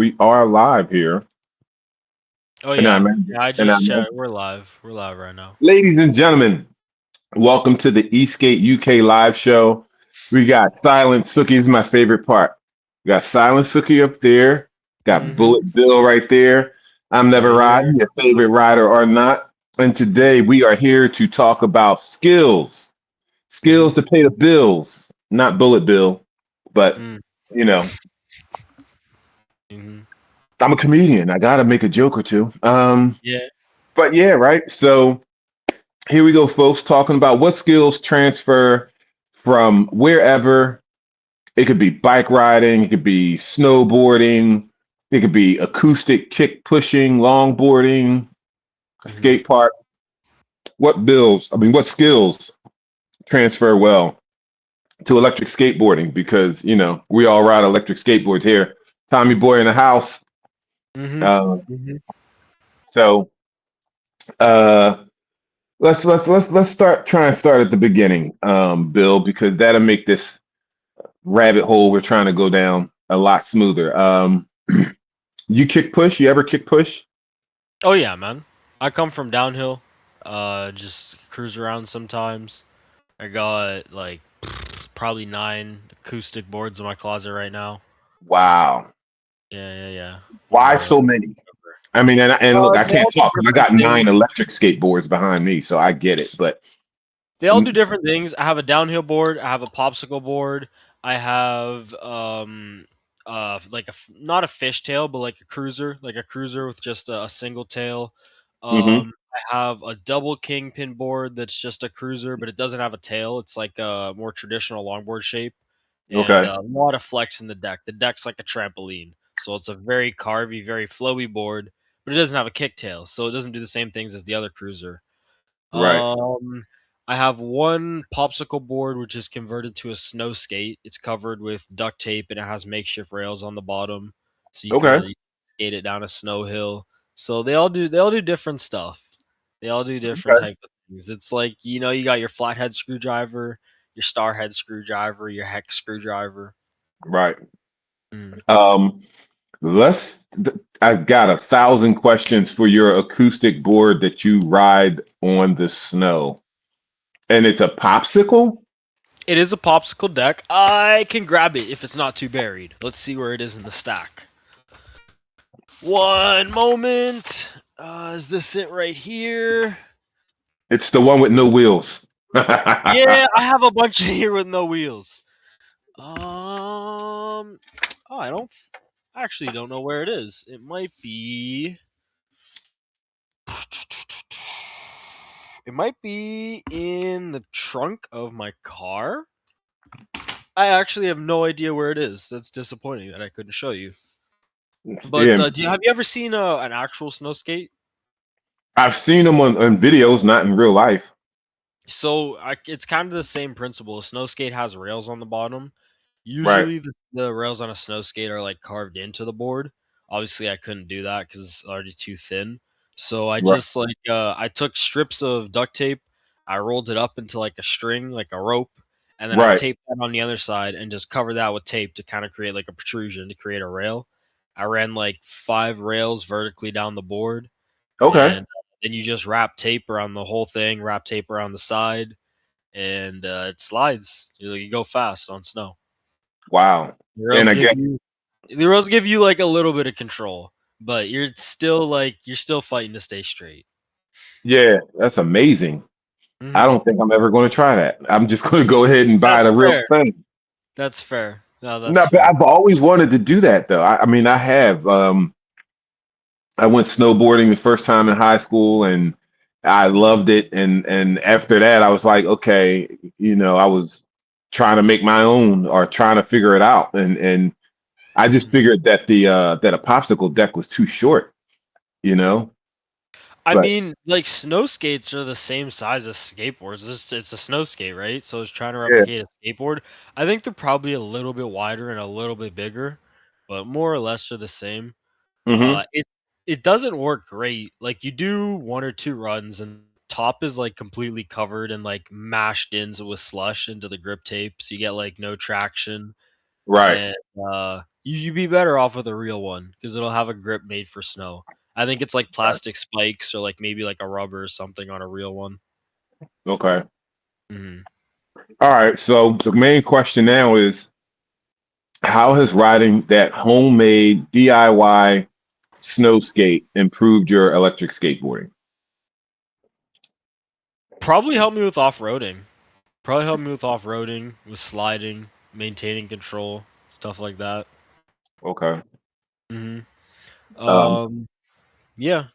we are live here. Oh And yeah, I'm, yeah. I and just I'm, checked. We're live. We're live right now. ladies and gentlemen, welcome to the ESK8 UK live show. We got Silent Sookie. This is my favorite part. We got Silent Sookie up there. Got Mm-hmm. Bullet Bill right there. I'm never Right riding, here. your favorite rider or not. And today we are here to talk about skills. Skills Mm-hmm. to pay the bills. Not Bullet Bill, but Mm. you know, Mm-hmm. I'm a comedian. I gotta make a joke or two. Yeah. But yeah, right. So here we go, folks, talking about what skills transfer from wherever. It could be bike riding, it could be snowboarding, it could be acoustic kick pushing, longboarding, Mm-hmm. skate park. What skills transfer well to electric skateboarding? Because, we all ride electric skateboards here. Tommy Boy in the house. Mm-hmm. Uh, Mm-hmm. so uh, let's start at the beginning, Bill, because that'll make this rabbit hole we're trying to go down a lot smoother. You kick push? You ever kick push? Oh yeah, man. I come from downhill. Just cruise around sometimes. I got like probably 9 acoustic boards in my closet right now. Wow. Yeah, yeah, yeah. Why More. so many? I mean, and look, I They can't all do talk because I different got nine things. electric skateboards behind me, so I get it. But They all do mm, different things. I have a downhill board. I have a popsicle board. I have like not a fishtail, but like a cruiser with just a single tail. hmm I have a double kingpin board that's just a cruiser, but it doesn't have a tail. It's like a more traditional longboard shape, and okay, a lot of flex in the deck. The deck's like a trampoline, so it's a very carvy, very flowy board, but it doesn't have a kicktail, so it doesn't do the same things as the other cruiser. right, Um, I have one popsicle board which is converted to a snow skate. It's covered with duct tape and it has makeshift rails on the bottom, so you can okay, really skate it down a snow hill. So they all do different stuff. They all do different okay, type of things. It's like you got your flathead screwdriver, your star head screwdriver, your hex screwdriver. right. Mm. Um, I've got 1,000 questions for your acoustic board that you ride on the snow, and it's a popsicle. It is a popsicle deck. I can grab it if it's not too buried. Let's see where it is in the stack. One moment. Is this it right here? It's the one with no wheels. Yeah, I have a bunch in here with no wheels. Oh, I actually don't know where it is. It might be. It might be in the trunk of my car. I actually have no idea where it is. That's disappointing that I couldn't show you. But Yeah, have you ever seen an actual snow skate? I've seen them on videos, not in real life. So it's kind of the same principle. A snow skate has rails on the bottom. Right, Usually the rails on a snow skate are like carved into the board. Obviously, I couldn't do that because it's already too thin. So I right, just I took strips of duct tape, I rolled it up into like a string, like a rope, and then I right. taped that on the other side and just covered that with tape to kind of create like a protrusion to create a rail. I ran like 5 rails vertically down the board, Okay. and then you just wrap tape around the whole thing, wrap tape around the side, and it slides. You go fast on snow. Wow. The And rails I give guess, you the rails give you like a little bit of control, but you're still fighting to stay straight. yeah, that's amazing. I Hmm. don't think I'm ever going to try that. I'm just going to go ahead and buy That's the real fair. thing. That's fair. No, No, that's but fair. I've always wanted to do that though. I mean, I have. I went snowboarding the first time in high school, and I loved it. And after that, I was like, okay, I was trying to make my own or trying to figure it out, and I just Mhm. figured that that a popsicle deck was too short, you know. I But mean, like snow skates are the same size as skateboards. It's a snow skate, right? So it's trying to yeah. replicate a skateboard. I think they're probably a little bit wider and a little bit bigger, but more or less they're the same. hmm It doesn't work great. Like you do 1 or 2 runs and top is like completely covered and like mashed in with slush into the grip tape, so you get like no traction. Right. And You'd be better off with a real one because it'll have a grip made for snow. I think it's like Right. plastic spikes or like maybe like a rubber or something on a real one. Okay. Hmm. All right. So the main question now is, how has riding that homemade DIY snow skate improved your electric skateboarding? Probably help me with off-roading. Probably help me with off-roading, with sliding, maintaining control, stuff like that. Okay. Hmm. Um, Yeah.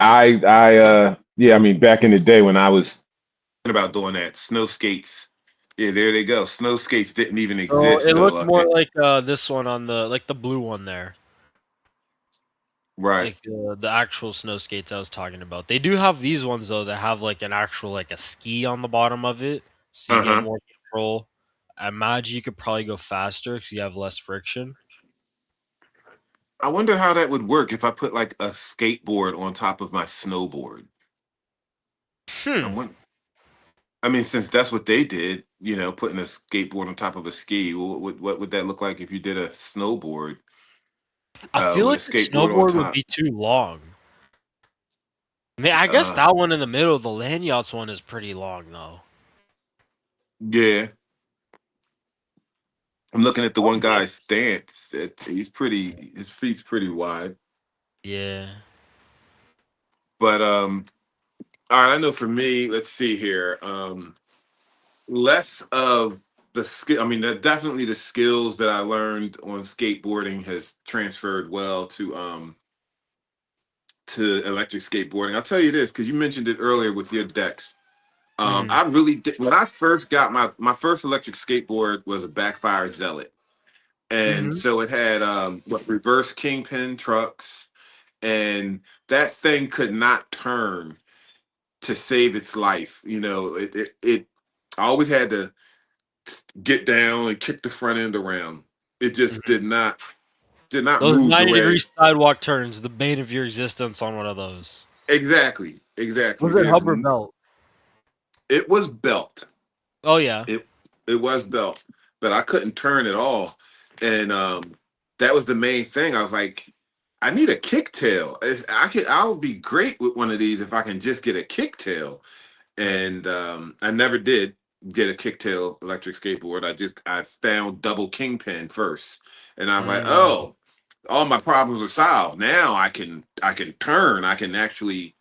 yeah, I mean, back in the day when I was about doing that, snow skates, yeah, there they go. Snow skates didn't even So exist. it So, looked more like this one on the blue one there. right. Like the actual snow skates I was talking about. They do have these ones though that have like an actual like a ski on the bottom of it, so you get Uh-huh. more control. I imagine you could probably go faster because you have less friction. I wonder how that would work if I put like a skateboard on top of my snowboard. I Hmm. wonder, I mean, since that's what they did, putting a skateboard on top of a ski, what would that look like if you did a snowboard I feel with a like the skateboard on snowboard would top? be too long. I mean, I guess Uh, that one in the middle, the lanyards one, is pretty long though. yeah, I'm looking at the Oh, one maybe. guy's stance. His feet's pretty wide. Yeah. But all right, I know for me, let's see here. Less of the skill. I mean, definitely the skills that I learned on skateboarding has transferred well to electric skateboarding. I'll tell you this because you mentioned it earlier with your decks. Hmm. I really did when I first got my first electric skateboard was a backfire Zealot, and Hmm. so it had reverse kingpin trucks, and that thing could not turn to save its life. It I always had to get down and kick the front end around. It just Hmm. did not Those move the 90-degree way. sidewalk turns, the bane of your existence on one of those. Exactly. Was it There's hub or belt? it was belt. Oh yeah. It it was belt, but I couldn't turn at all, and that was the main thing. I was like, I need a kicktail. I'll be great with one of these if I can just get a kicktail. And I never did get a kicktail electric skateboard. I found double kingpin first, and I was like, Mm. oh, all my problems are solved. Now I can turn. I can actually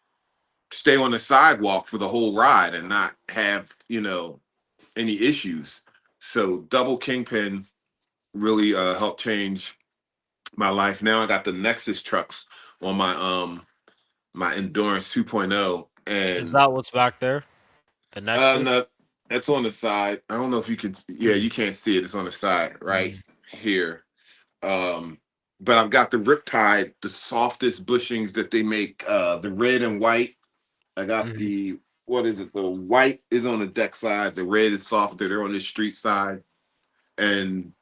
stay on the sidewalk for the whole ride and not have any issues. So double kingpin really helped change my life. Now I got the Nexus trucks on my Endurance 2.0, Is and that what's back there? The Nexus? no, that's on the side. I don't know if you can. Yeah, Hmm. you can't see it. It's on the side right Hmm. here. Um, but I've got the Riptide, the softest bushings that they make. The red and white. I got Hmm. the what is it? The white is on the deck side. The red is softer. They're on the street side, and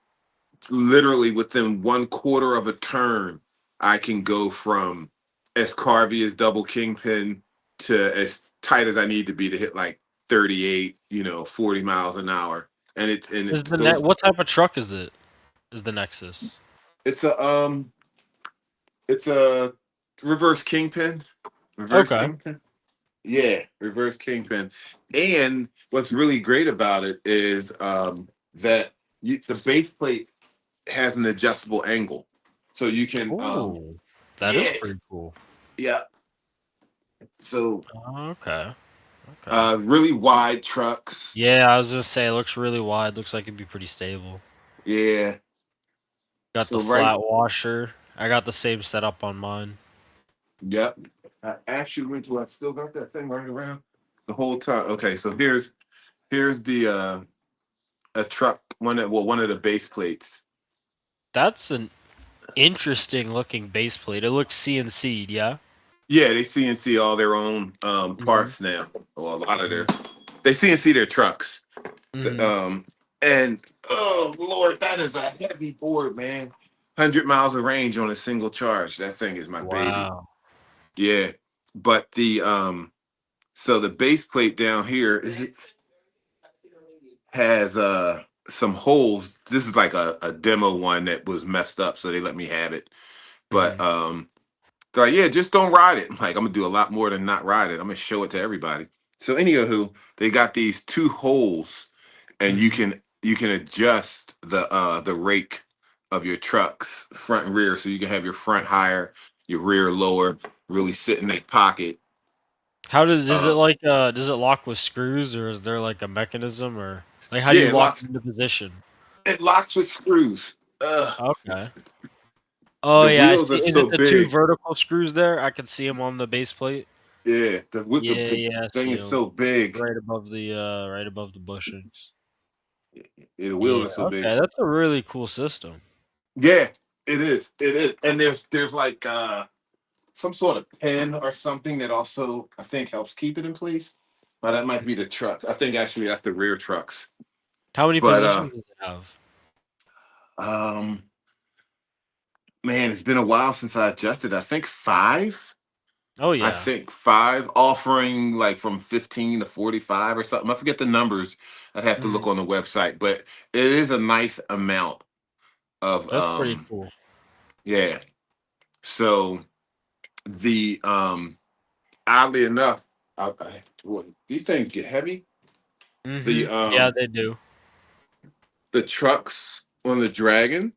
literally within 1/4 of a turn, I can go from as carvy as double kingpin to as tight as I need to be to hit like 38, 40 miles an hour. And Is it the net? those What type of truck is it? Is the Nexus? it's a reverse kingpin. Reverse Okay. kingpin. Yeah, reverse kingpin. And what's really great about it is that the base plate has an adjustable angle. So you can Oh, that is yeah, pretty cool. yeah. So Okay. Okay. really wide trucks. Yeah, I was gonna say it looks really wide. Looks like it'd be pretty stable. Yeah. Got the So right. flat washer. I got the same setup on mine. Yep. I actually went to I still got that thing right around the whole time. Okay, so here's the a truck, one of the base plates. That's an interesting looking base plate. It looks CNC'd, yeah? Yeah, they CNC all their own Mhm. parts now. Well, a lot of Mhm. they CNC their trucks. Mhm. Um and oh Lord, that is a heavy board, man. 100 miles of range on a single charge. That thing is my baby. Wow. Yeah. But the so the base plate down here is it has some holes. This is like a demo one that was messed up, so they let me have it. But Mhm. they're like, yeah, just don't ride it. I'm like, I'm gonna do a lot more than not ride it. I'm gonna show it to everybody. So anywho, they got these two holes, and Mhm. you can adjust the rake of your trucks front and rear, so you can have your front higher, your rear lower, really sit in that pocket. How does it Uh, like does it lock with screws, or is there like a mechanism, or like how do yeah, you lock it into position? it locks with screws. Okay. Oh The yeah, I wheels are see. Is it so the two big. vertical screws there? I can see them on the base plate. Yeah, Yeah, the yeah, I thing see is them so big. right above the bushings. Yeah, the wheels Yeah, are so big. okay, that's a really cool system. Yeah, it is. It is. And there's like some sort of pin or something that also I think helps keep it in place. But that might be the trucks. I think actually that's the rear trucks. How many But positions does it have? um man, it's been a while since I adjusted. I think five. Oh I yeah. think five, offering like from 15 to 45 or something. I forget the numbers. I'd have to look Mhm. on the website, but it is a nice amount of That's pretty cool. yeah. So the oddly enough, boy, these things get heavy. The Yeah, they do. the trucks on the Dragon,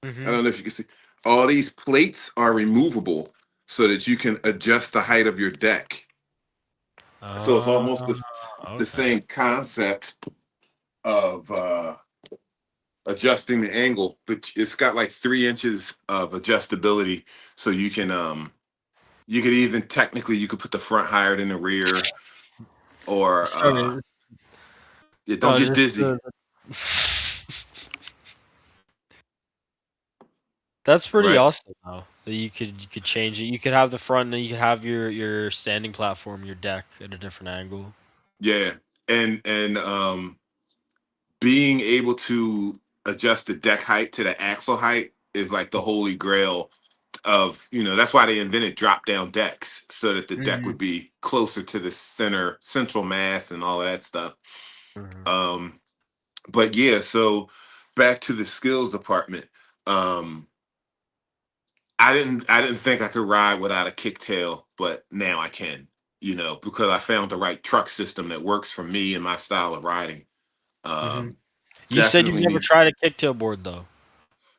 I Mhm. don't know if you can see, all these plates are removable so that you can adjust the height of your deck. So it's Uh, almost the okay. same concept of adjusting the angle, but it's got like 3 inches of adjustability, so you could even technically you could put the front higher than the rear, or Sorry. yeah, don't No, get just dizzy, That's pretty right? awesome though. That you could change it. You could have the front and you could have your standing platform, your deck at a different angle. Yeah, and being able to adjust the deck height to the axle height is like the holy grail of, that's why they invented drop down decks, so that the deck Mhm. would be closer to the central mass and all of that stuff. Mhm. um but yeah, so back to the skills department. um I didn't think I could ride without a kicktail, but now I can, because I found the right truck system that works for me and my style of riding. Mhm. um You said you've Definitely never need. tried a kicktail board though.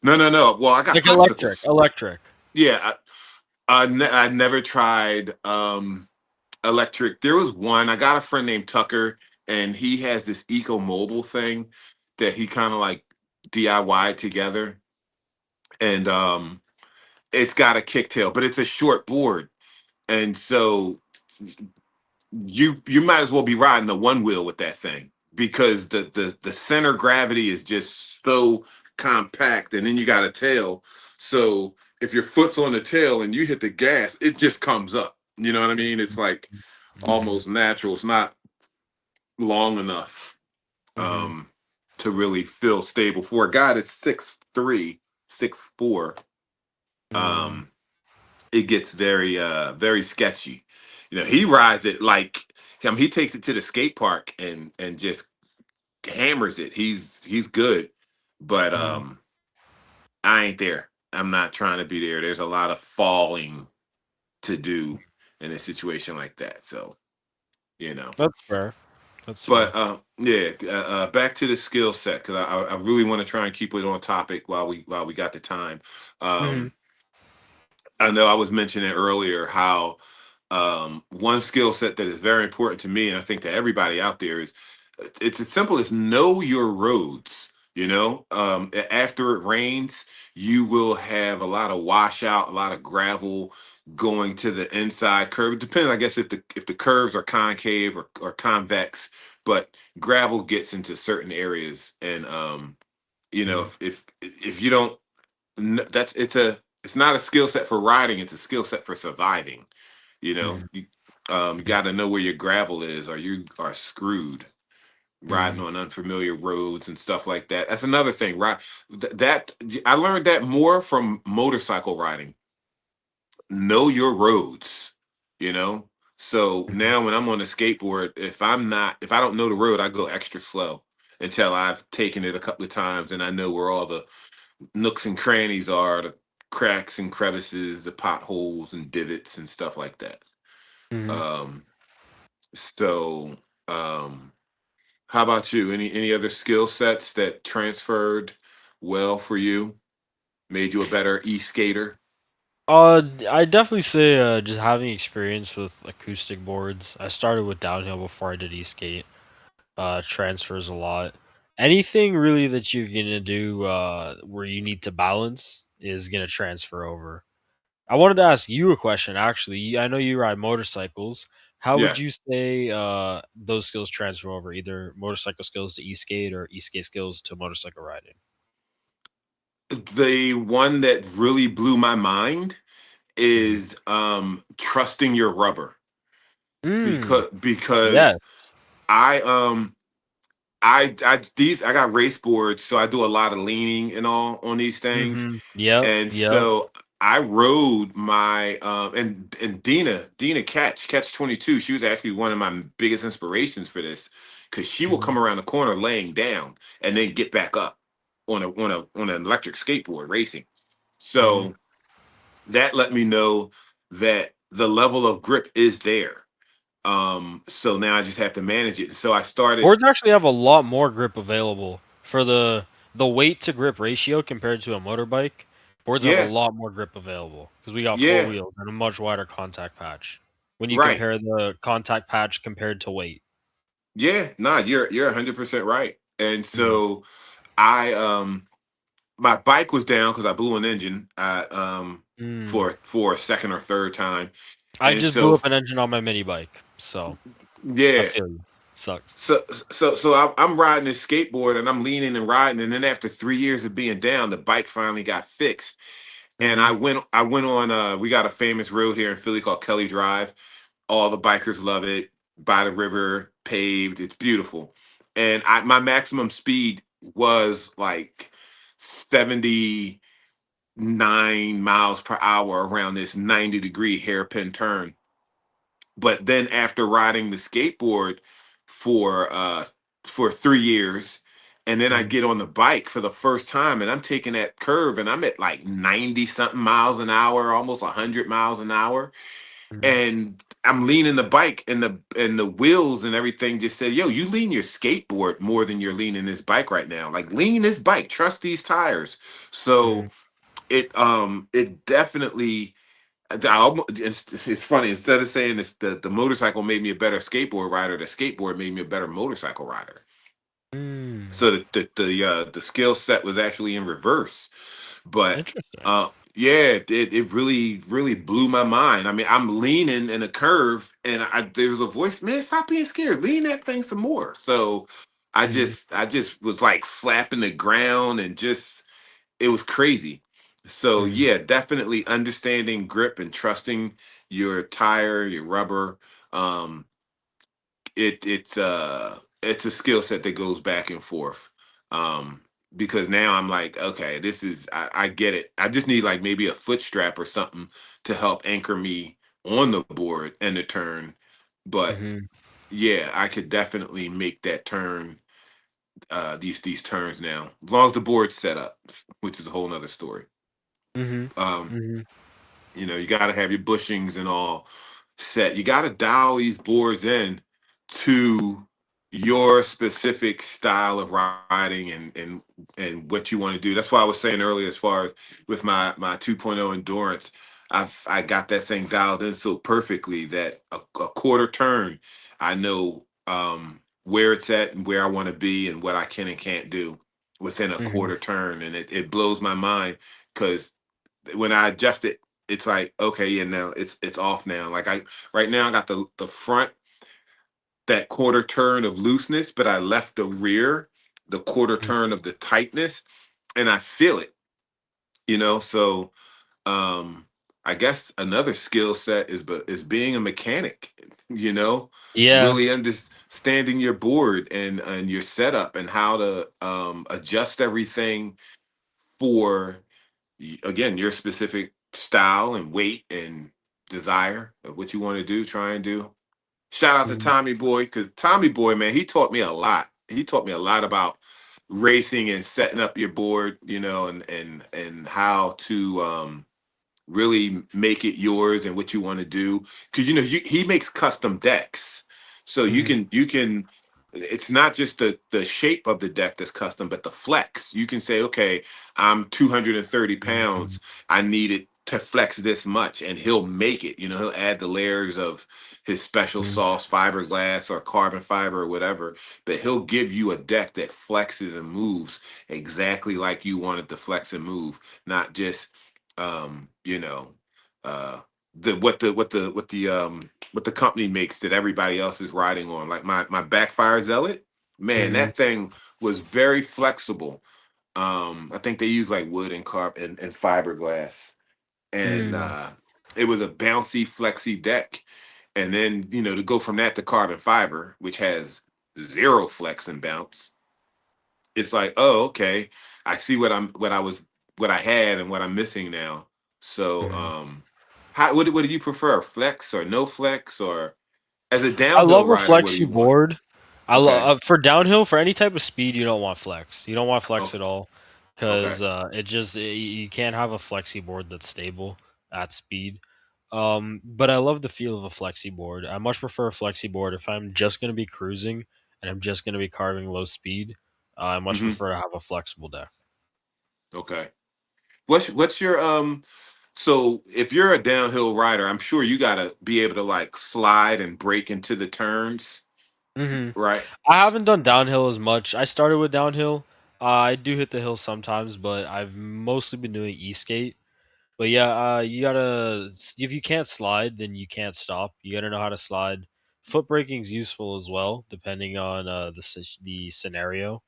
No. Well, I got Like electric, popsicles. electric. Yeah, I never tried electric. There was one. I got a friend named Tucker, and he has this eco mobile thing that he kind of like DIY together, and it's got a kicktail, but it's a short board, and so you might as well be riding the one wheel with that thing, because the center gravity is just so compact, and then you got a tail. So if your foot's on the tail and you hit the gas, it just comes up. You know what I mean? It's like Mhm. almost natural. It's not long enough Mhm. to really feel stable for a guy that's 6'3", 6'4". Mhm. Um, it gets very sketchy. He rides it like him. He takes it to the skate park and just hammers it. He's good, but Mhm. I ain't there. I'm not trying to be there. There's a lot of falling to do in a situation like that. So you know. That's fair. That's But fair. yeah, back to the skill set, because I really want to try and keep it on topic while we got the time. Mhm. Um, I know I was mentioning earlier how one skill set that is very important to me, and I think to everybody out there, is it's as simple as know your roads. After it rains, you will have a lot of washout, a lot of gravel going to the inside curve. It depends, I guess, if the curves are concave or convex, but gravel gets into certain areas, and Mhm. if you don't, that's it's not a skill set for riding. It's a skill set for surviving. Mhm. You got to know where your gravel is, or you are screwed riding Mhm. on unfamiliar roads and stuff like that. That's another thing, right? That I learned that more from motorcycle riding. Know your roads, you know. So Mhm. now when I'm on a skateboard, if I don't know the road, I go extra slow. until I've taken it a couple of times and I know where all the nooks and crannies are, the cracks and crevices, the potholes and divots and stuff like that. Hmm. Um, so, um, how about you? Any other skill sets that transferred well for you, made you a better e-skater? I definitely say just having experience with acoustic boards. I started with downhill before I did e-skate. Transfers a lot. Anything really that you're gonna do where you need to balance is gonna transfer over. I wanted to ask you a question actually. I know you ride motorcycles. How would Yeah, you say those skills transfer over, either motorcycle skills to e-skate or e-skate skills to motorcycle riding? the one that really blew my mind Hmm. is trusting your rubber Mm, because yes. I I these I got race boards, so I do a lot of leaning and all on these things. Mm-hmm. Yep. And Yep. so I rode my and Dina Catch 22. She was actually one of my biggest inspirations for this because she will Mm-hmm. come around the corner laying down and then get back up on an electric skateboard racing. Mm-hmm. So that let me know that the level of grip is there. So now I just have to manage it. So I started, Boards actually have a lot more grip available for the weight to grip ratio compared to a motorbike. Boards have a yeah, lot more grip available because we got four yeah, wheels and a much wider contact patch. When you right. compare the contact patch compared to weight. Yeah, nah, you're 100% right. And Mm. so I my bike was down because I blew an engine Mm. for a second or third time. I And just blew so up an engine on my mini bike, so I yeah. feel you. Sucks. So I'm riding this skateboard and I'm leaning and riding, and then after 3 years of being down, the bike finally got fixed. And Mm-hmm. I went on we got a famous road here in Philly called Kelly Drive. All the bikers love it. By the river, paved. It's beautiful. And my maximum speed was like 79 miles per hour around this 90-degree hairpin turn. But then after riding the skateboard for uh for 3 years, and then I Mm-hmm. get on the bike for the first time and I'm taking that curve and I'm at like 90 something miles an hour, almost 100 miles an hour, Mm-hmm. and I'm leaning the bike and the wheels and everything just said, "Yo, you lean your skateboard more than you're leaning this bike right now. Like lean this bike, trust these tires." Mm-hmm. So it definitely it's funny. Instead of saying this, the motorcycle made me a better skateboard rider, the skateboard made me a better motorcycle rider. Mm. So the skill set was actually in reverse. But Interesting. yeah, it really blew my mind. I mean, I'm leaning in a curve, and there was a voice, man, stop being scared, lean that thing some more. So Mm-hmm. I just was like slapping the ground and just it was crazy. So Mm-hmm. yeah, definitely understanding grip and trusting your tire, your rubber. Um, it's a skill set that goes back and forth. Um, because now I'm like, okay, I get it. I just need like maybe a foot strap or something to help anchor me on the board and the turn. But Mm-hmm. yeah, I could definitely make that turn, these turns now, as long as the board's set up, which is a whole nother story. Mm-hmm. Um, Mm-hmm. you got to have your bushings and all set. You got to dial these boards in to your specific style of riding and what you want to do. That's why I was saying earlier, as far as with my 2.0 endurance, I got that thing dialed in so perfectly that a quarter turn, I know where it's at and where I want to be and what I can and can't do within a Mm-hmm. quarter turn, and it blows my mind because when I adjust it, it's like, okay, yeah, now it's off now. Like I right now I got the front, that quarter turn of looseness, but I left the rear the quarter turn of the tightness, and I feel it, So I guess another skill set is being a mechanic, you know, Yeah. really understanding your board and your setup and how to adjust everything for again your specific style and weight and desire of what you want to do, try and do. Shout out to Mm-hmm. Tommy Boy, because Tommy Boy, man, he taught me a lot. he taught me a lot about racing and setting up your board, and how to really make it yours and what you want to do, because he makes custom decks, so Mm-hmm. you can it's not just the shape of the deck that's custom, but the flex. You can say, okay, I'm 230 pounds, I need it to flex this much, and he'll make it. He'll add the layers of his special sauce fiberglass or carbon fiber or whatever, but he'll give you a deck that flexes and moves exactly like you want it to flex and move, not just um, you know, uh, the what the company makes that everybody else is riding on. Like my backfire zealot, man, Mm-hmm. that thing was very flexible. I think they use like wood and and fiberglass, and Mm. it was a bouncy, flexy deck. And then to go from that to carbon fiber, which has zero flex and bounce, it's like, oh, okay, I see what I had and what I'm missing now. So, Mm. what do you prefer, flex or no flex, or as a I downhill love a rider, what do flexi you want? board. I Okay, love for downhill for any type of speed. You don't want flex. You don't want flex okay, at all, okay. because you can't have a flexi board that's stable at speed. But I love the feel of a flexi board. I much prefer a flexi board if I'm just gonna be cruising and I'm just gonna be carving low speed. I much Hmm. prefer to have a flexible deck. Okay. What's your So if you're a downhill rider, I'm sure you gotta be able to like slide and break into the turns, Hmm. right? I haven't done downhill as much. I started with downhill. I do hit the hill sometimes, but I've mostly been doing e-skate. But yeah, if you can't slide, then you can't stop. You gotta know how to slide. Foot braking's useful as well, depending on the scenario.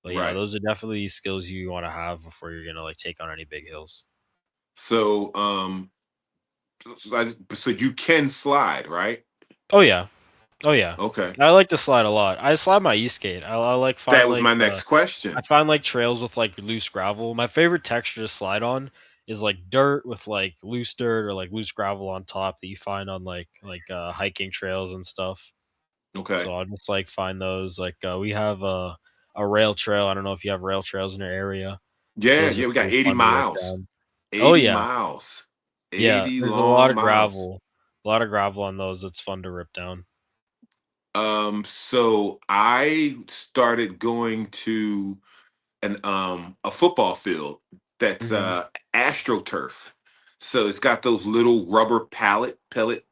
But yeah, Right. those are definitely skills you want to have before you're gonna like take on any big hills. So so you can slide, right? Oh yeah, oh yeah. Okay. I like to slide a lot. I slide my e-skate. I like That find was my next I question. find like trails with like loose gravel. My favorite texture to slide on is like dirt with like loose dirt or like loose gravel on top that you find on hiking trails and stuff. Okay. So I'll just like find those. Like we have a rail trail. I don't know if you have rail trails in your area. Yeah, Those are yeah, we got pretty 80 fun to rip miles. down. Oh 80 yeah, miles. yeah. 80 There's a lot long of miles. gravel, a lot of gravel on those. That's fun to rip down. So I started going to a football field that's Hmm. astroturf. So it's got those little rubber pellets.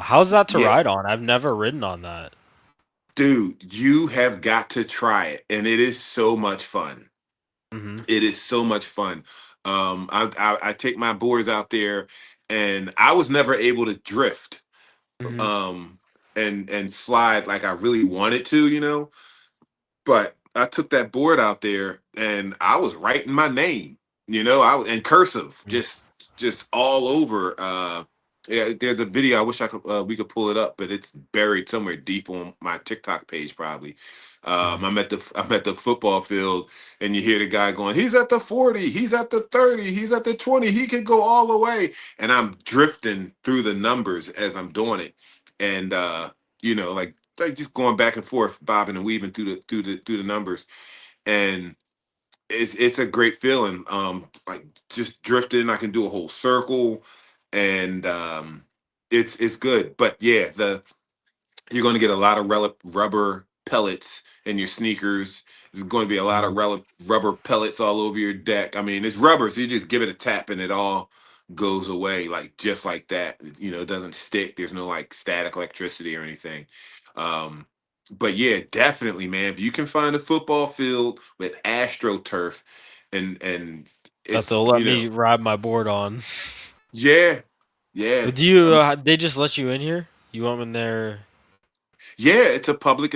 How's that to Yeah, ride on? I've never ridden on that. dude, you have got to try it, and it is so much fun. Hmm. It is so much fun. I take my boards out there, and I was never able to drift Hmm. um, and slide like I really wanted to, But I took that board out there, and I was writing my name, I was in cursive, just all over. Yeah, there's a video. I wish I could we could pull it up, but it's buried somewhere deep on my TikTok page, probably. Hmm. I'm at the football field, and you hear the guy going, "He's at the 40, he's at the 30, he's at the 20, he could go all the way," and I'm drifting through the numbers as I'm doing it, and like just going back and forth, bobbing and weaving through the numbers, and it's a great feeling. Like just drifting, I can do a whole circle, and it's good. But yeah, the you're going to get a lot of rubber pellets in your sneakers. There's going to be a lot of Hmm. rubber pellets all over your deck. I mean, it's rubber, so you just give it a tap and it all goes away, like just like that. It doesn't stick. There's no like static electricity or anything. Um, but yeah, definitely, man. If you can find a football field with AstroTurf, and That it's they'll let me ride my board on. yeah, yeah. But do you? They just let you in here? You want in there? Yeah, it's a public.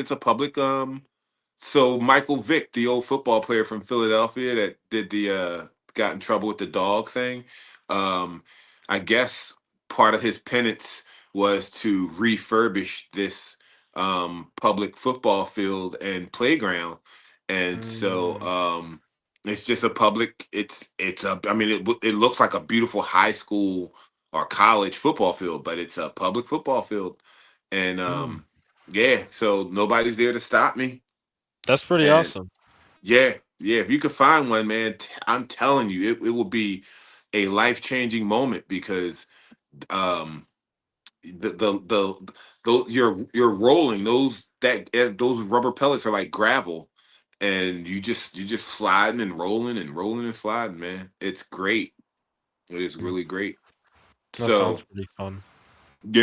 So Michael Vick, the old football player from Philadelphia that did the got in trouble with the dog thing, um, I guess part of his penance was to refurbish this public football field and playground, and so Mm, it's just a public. It's a. I mean, it looks like a beautiful high school or college football field, but it's a public football field, and mm. Yeah, so nobody's there to stop me. That's pretty And awesome. yeah, yeah, if you could find one, man, I'm telling you, it will be a life-changing moment because um the those you're rolling those rubber pellets are like gravel, and you just sliding and rolling and rolling and sliding, man. It's great. It is Mm, really great. that sounds So pretty fun.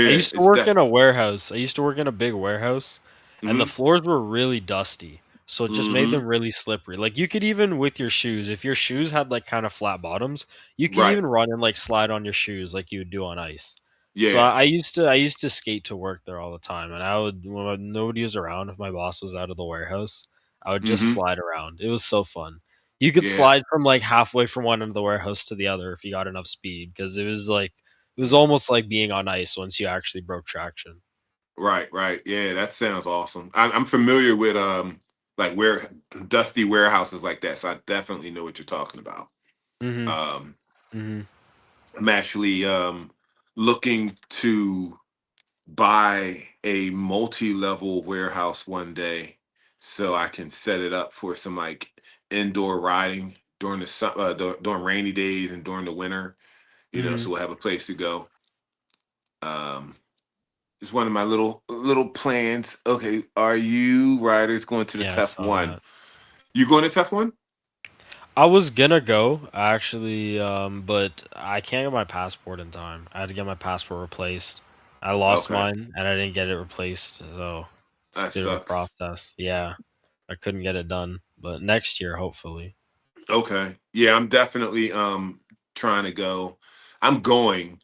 I yeah, used to it's work that. in a warehouse. I used to work in a big warehouse, and the Mm-hmm. floors were really dusty. So it just made Mm-hmm. them really slippery. Like you could even with your shoes, if your shoes had like kind of flat bottoms, you could Right. even run and like slide on your shoes like you would do on ice. So Yeah. I used to skate to work there all the time, and I would when nobody was around, if my boss was out of the warehouse, I would just Mm-hmm. slide around. It was so fun. You could Yeah. slide from like halfway from one end of the warehouse to the other if you got enough speed, because it was almost like being on ice once you actually broke traction. Right. Right. Yeah. That sounds awesome. I'm familiar with like where dusty warehouses like that, so I definitely know what you're talking about. Mhm. Um, Mhm. I'm actually looking to buy a multi-level warehouse one day so I can set it up for some like indoor riding during during rainy days and during the winter, Mhm. so we'll have a place to go. Um, it's one of my little plans. Okay, are you riders going to the Yeah, I tough saw one? that. You going to tough one? I was gonna go actually, but I can't get my passport in time. I had to get my passport replaced. I lost Okay, mine and I didn't get it replaced, so it's a that bit of a sucks. process. Yeah, I couldn't get it done, but next year hopefully. Okay, yeah, I'm definitely trying to go. I'm going.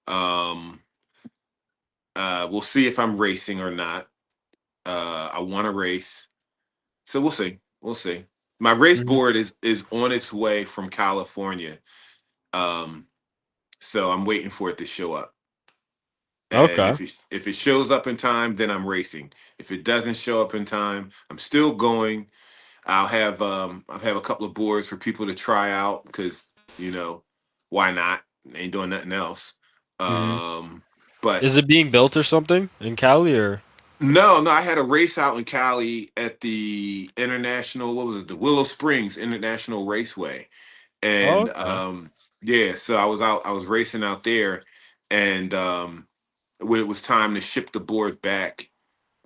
Um, we'll see if I'm racing or not. I want to race, so we'll see. We'll see. My race Mhm. board is on its way from California, um, so I'm waiting for it to show up. And Okay. if it shows up in time, then I'm racing. If it doesn't show up in time, I'm still going. I'll have a couple of boards for people to try out because why not? Ain't doing nothing else. Mhm. But Is it being built or something in Cali or? no, no, I had a race out in Cali at the international, what was it, the Willow Springs International Raceway. Oh, And okay. yeah, so I was racing out there, and when it was time to ship the board back,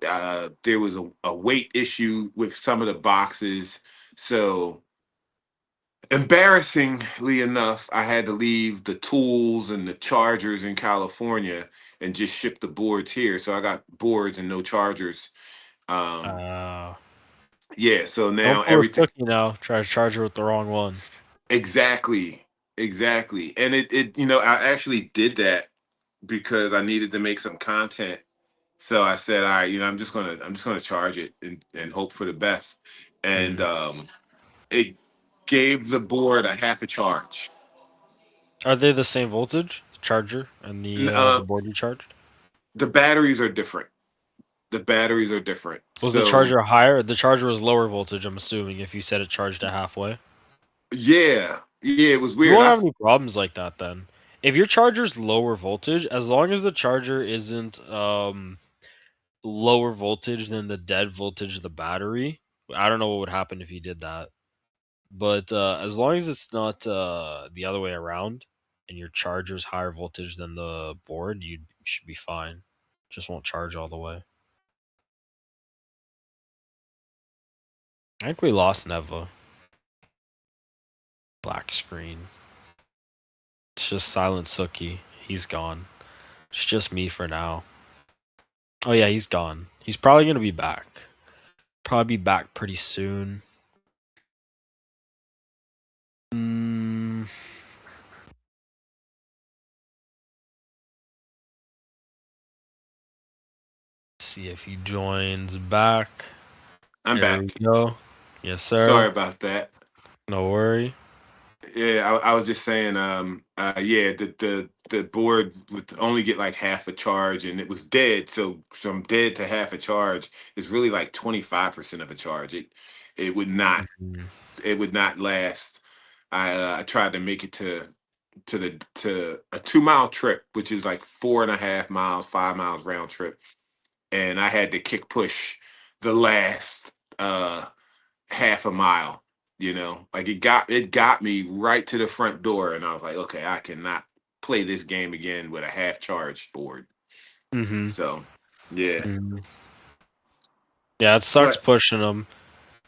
there was a weight issue with some of the boxes. So embarrassingly enough, I had to leave the tools and the chargers in California and just ship the boards here. So I got boards and no chargers. Um, Uh, yeah, so don't now pull a everything cookie now. Try to charge it with the wrong one. exactly, exactly. And I actually did that because I needed to make some content. So I said, all right, I'm just gonna charge it and hope for the best. And Mhm. it gave the board a half a charge. Are they the same voltage, the charger and N- the Uh, board you charged? the batteries are different. The batteries are different. Was the So charger higher? The charger was lower voltage, I'm assuming, if you said it charged at halfway. yeah, yeah, it was You weird. won't have any problems like that then. If your charger's lower voltage, as long as the charger isn't lower voltage than the dead voltage of the battery, I don't know what would happen if you did that. But as long as it's not the other way around and your charger's higher voltage than the board, you should be fine. Just won't charge all the way. I think we lost Neva. Black screen. It's just Silent Sookie. He's gone. It's just me for now. Oh yeah, he's gone. He's probably gonna be back. Probably be back pretty soon. Mm, see if he joins back. I'm There we back. go. Yes, Sorry sir. about that. No worry. Yeah, I was just saying, yeah, the board would only get like half a charge, and it was dead. So from dead to half a charge is really like 25% of a charge. It would not Mhm. it would not last. I tried to make it to a 2 mile trip, which is like 4.5 miles, 5 miles round trip, and I had to kick push the last half a mile. Like it got me right to the front door, and I was like, okay, I cannot play this game again with a half charged board. Mm-hmm. So, yeah, Mm-hmm. Yeah, it sucks but pushing them.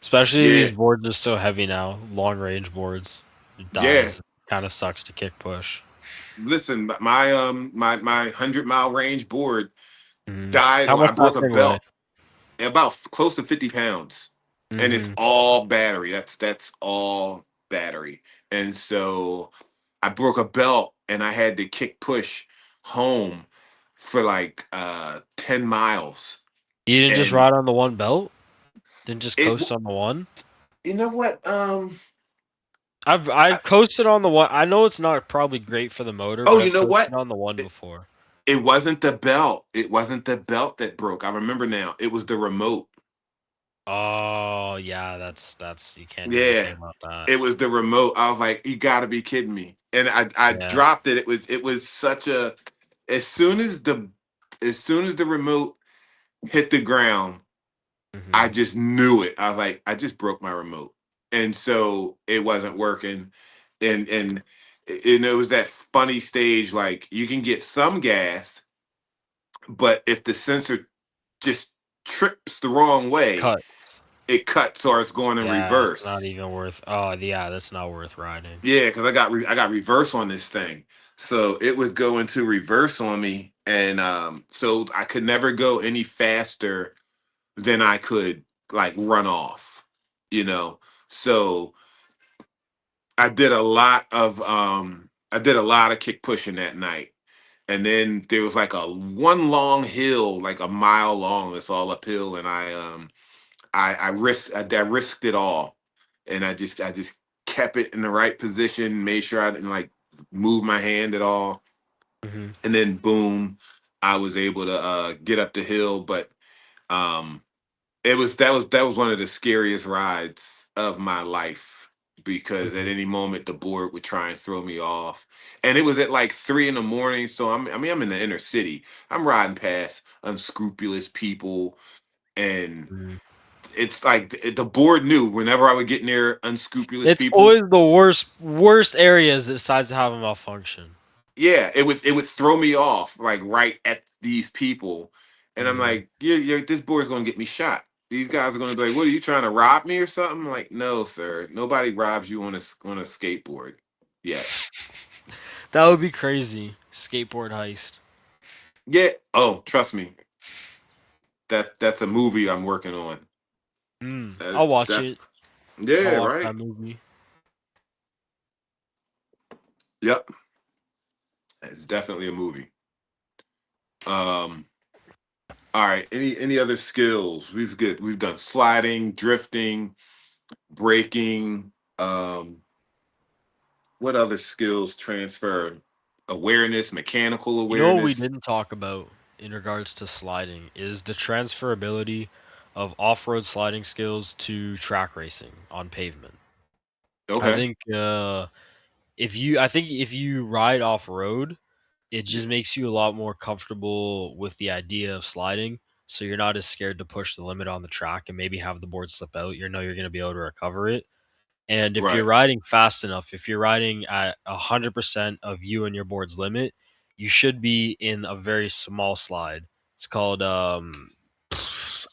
Especially yeah, these boards are so heavy now. Long range boards. It yeah. dies. Kind of sucks to kick push. Listen, my 100-mile range board Mm-hmm. died. How Or I much that broke a thing weigh? belt about close to 50 pounds, and it's Mm-hmm. all battery. That's all battery, and so I broke a belt, and I had to kick push home for like 10 miles, You didn't just and ride on the one belt? Didn't just it. coast on the one? You know what? I've coasted on the one. I know it's not probably great for the motor, Oh, but you I've know coasted what? on the one It, before. it wasn't the belt. It wasn't the belt that broke. I remember now. It was the remote. Oh yeah, that's you can't do anything Yeah, about that. it was the remote. I was like, you got to be kidding me. And I Yeah. dropped it. It was such a as soon as the remote hit the ground, I Mm-hmm. just knew it. I was like, I just broke my remote. And so it wasn't working. And it was that funny stage like you can get some gas, but if the sensor just trips the wrong way, Cut. it cuts or it's going in Yeah, it's not reverse. even worth. Oh yeah, that's not worth riding. Yeah, because I got reverse on this thing, so it would go into reverse on me, and so I could never go any faster than I could like run off, you know. So I did a lot of kick pushing that night, and then there was like a one long hill, like a mile long. That's all uphill, and I risked it all, and I just kept it in the right position, made sure I didn't like move my hand at all, Mm-hmm. and then boom, I was able to get up the hill. But um, that was one of the scariest rides of my life because at Mm-hmm. any moment the board would try and throw me off, and it was at like 3 in the morning. So I'm in the inner city. I'm riding past unscrupulous people, and Mm-hmm. it's like the board knew whenever I would get near unscrupulous It's people, always the worst areas that decides to have a malfunction. yeah, it would throw me off like right at these people, and I'm Mm-hmm. like, yeah, this board's gonna get me shot. These guys are gonna be like, what are you trying to rob me or something? I'm like, no, sir, nobody robs you on a skateboard yet. That would be crazy. Skateboard heist. Yeah. Oh, trust me, that's a movie I'm working on. That I'll is watch that's it. I'll yeah, watch right. that movie. Yep, it's definitely a movie. Um, all right. Any other skills? We've done sliding, drifting, braking. What other skills transfer? Awareness, mechanical You know what we awareness. didn't talk about in regards to sliding is the transferability of off-road sliding skills to track racing on pavement. I Okay. think I think if you ride off road, it just makes you a lot more comfortable with the idea of sliding. So you're not as scared to push the limit on the track and maybe have the board slip out. You know you're going to be able to recover it. And if you're Right. riding fast enough, if you're riding at 100% of you and your board's limit, you should be in a very small slide. It's called